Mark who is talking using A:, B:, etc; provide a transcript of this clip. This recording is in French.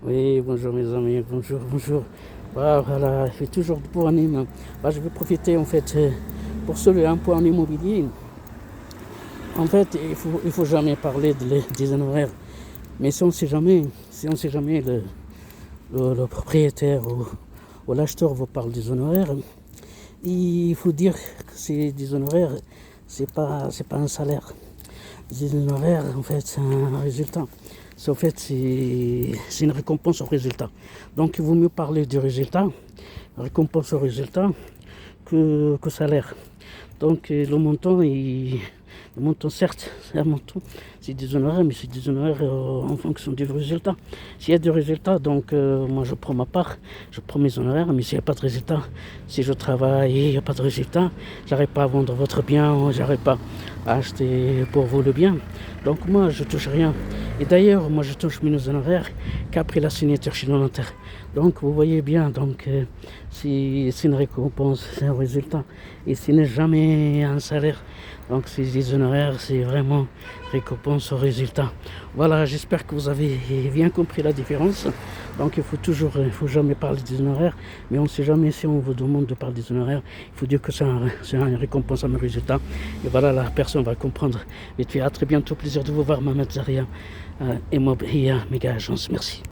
A: Oui, bonjour mes amis, bonjour, bonjour. Voilà, il fait toujours beau en Nîmes. Je vais profiter en fait pour soulever un point en immobilier. En fait, il faut jamais parler des honoraires. Mais si on sait jamais le propriétaire ou l'acheteur vous parle des honoraires, il faut dire que c'est des honoraires, c'est pas un salaire. Les honoraires, en fait, c'est un résultat. En fait, c'est une récompense au résultat. Donc, il vaut mieux parler du résultat, récompense au résultat, que salaire. Donc, le montant, certes, c'est un montant, c'est des honoraires, mais c'est des honoraires en fonction du résultat. S'il y a du résultat, donc moi je prends ma part, je prends mes honoraires, mais s'il n'y a pas de résultat, si je travaille et il n'y a pas de résultat, j'arrive pas à vendre votre bien, j'arrive pas à acheter pour vous le bien. Donc moi je touche rien. Et d'ailleurs, moi je touche mes honoraires qu'après la signature chez le notaire. Donc vous voyez bien, donc c'est une récompense, c'est un résultat. Et ce n'est jamais un salaire. Donc ces honoraires, c'est vraiment récompense au résultat. Voilà, j'espère que vous avez bien compris la différence. Donc il faut jamais parler des honoraires, mais on ne sait jamais si on vous demande de parler des honoraires. Il faut dire que c'est une récompense à mes résultats. Et voilà, la personne va comprendre. Et puis à très bientôt, plaisir de vous voir, Mohamed Zaria, Immobilier Méga Agence. Merci.